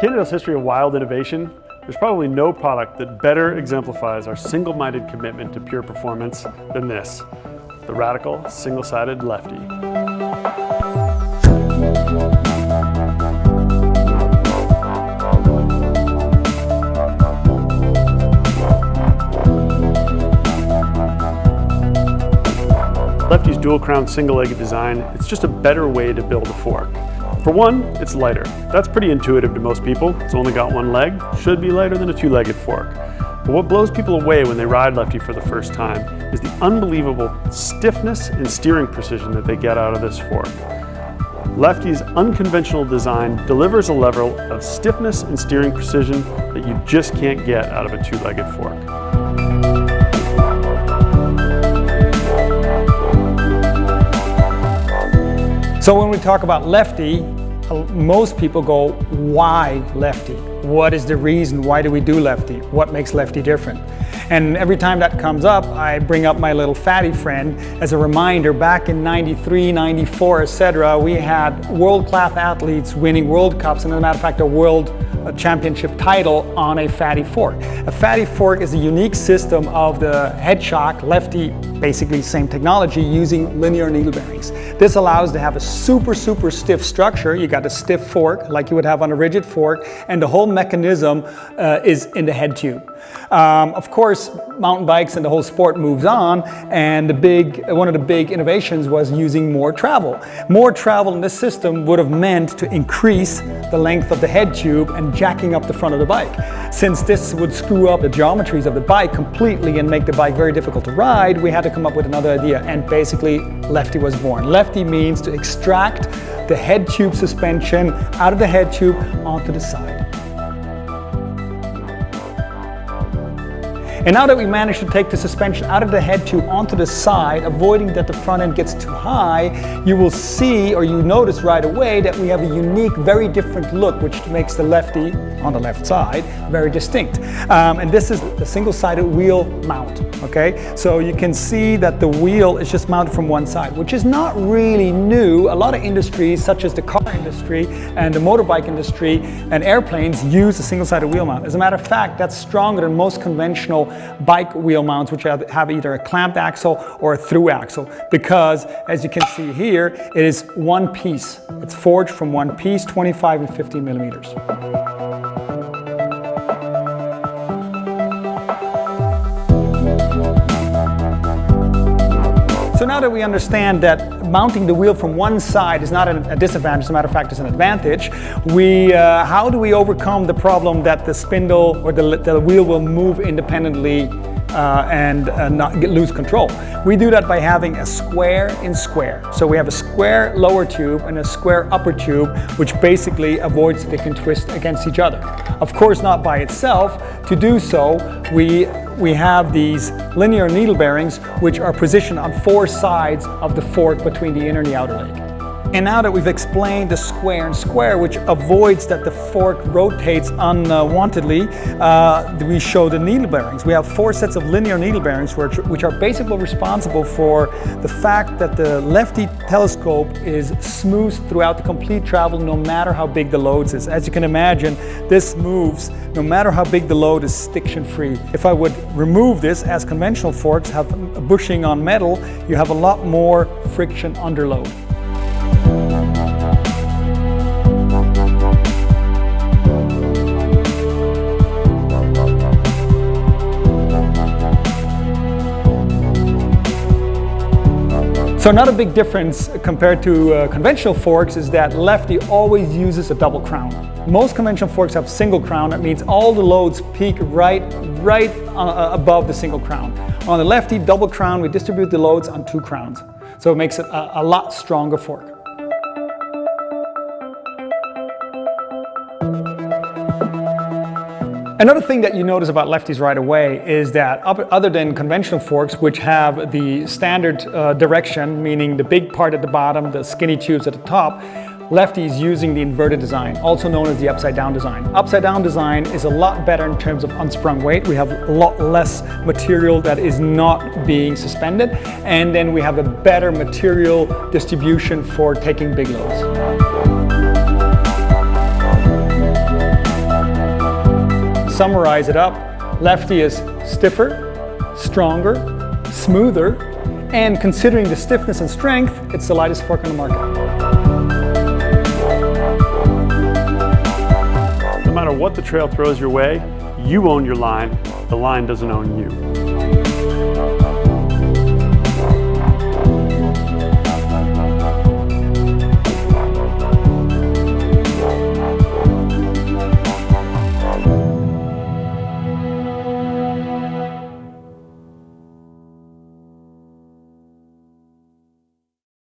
Canada's history of wild innovation, there's probably no product that better exemplifies our single-minded commitment to pure performance than this, the Radical Single-Sided Lefty. Lefty's dual-crown single-legged design, it's just a better way to build a fork. For one, it's lighter. That's pretty intuitive to most people. It's only got one leg, should be lighter than a two-legged fork. But what blows people away when they ride Lefty for the first time is the unbelievable stiffness and steering precision that they get out of this fork. Lefty's unconventional design delivers a level of stiffness and steering precision that you just can't get out of a two-legged fork. So when we talk about Lefty, most people go, why Lefty? What is the reason? Why do we do Lefty? What makes Lefty different? And every time that comes up, I bring up my little fatty friend as a reminder. Back in '93, '94, etc., we had world-class athletes winning World Cups, and as a matter of fact, a world championship title on a fatty fork. A fatty fork is a unique system of the head shock, Lefty, basically same technology, using linear needle bearings. This allows to have a super stiff structure. You got a stiff fork like you would have on a rigid fork, and the whole mechanism is in the head tube. Of course, mountain bikes and the whole sport moves on, and one of the big innovations was using more travel. More travel in this system would have meant to increase the length of the head tube and jacking up the front of the bike. Since this would screw up the geometries of the bike completely and make the bike very difficult to ride, we had to come up with another idea, and basically Lefty was born. Lefty means to extract the head tube suspension out of the head tube onto the side. And now that we managed to take the suspension out of the head tube onto the side, avoiding that the front end gets too high, you will see, or you notice right away, that we have a unique, very different look, which makes the Lefty on the left side very distinct. And this is the single-sided wheel mount, okay? So you can see that the wheel is just mounted from one side, which is not really new. A lot of industries, such as the car industry and the motorbike industry and airplanes, use a single-sided wheel mount. As a matter of fact, that's stronger than most conventional bike wheel mounts, which have either a clamped axle or a through axle, because as you can see here, it is one piece. It's forged from one piece, 25 and 50 millimeters. So now that we understand that mounting the wheel from one side is not a disadvantage, as a matter of fact, it's an advantage, how do we overcome the problem that the spindle or the wheel will move independently and not lose control? We do that by having a square in square. So we have a square lower tube and a square upper tube, which basically avoids they can twist against each other. Of course, not by itself. To do so, we have these linear needle bearings, which are positioned on four sides of the fork between the inner and the outer leg. And now that we've explained the square and square, which avoids that the fork rotates unwantedly, we show the needle bearings. We have four sets of linear needle bearings, which are basically responsible for the fact that the Lefty telescope is smooth throughout the complete travel, no matter how big the load is. As you can imagine, this moves no matter how big the load is, stiction-free. If I would remove this, as conventional forks have a bushing on metal, you have a lot more friction under load. So another big difference compared to conventional forks is that Lefty always uses a double crown. Most conventional forks have single crown. That means all the loads peak right above the single crown. On the Lefty double crown, we distribute the loads on two crowns. So it makes it a lot stronger fork. Another thing that you notice about Lefties right away is that other than conventional forks, which have the standard direction, meaning the big part at the bottom, the skinny tubes at the top, Lefty is using the inverted design, also known as the upside down design. Upside down design is a lot better in terms of unsprung weight. We have a lot less material that is not being suspended, and then we have a better material distribution for taking big loads. summarize it up, Lefty is stiffer, stronger, smoother, and considering the stiffness and strength, it's the lightest fork on the market. No matter what the trail throws your way, you own your line. The line doesn't own you.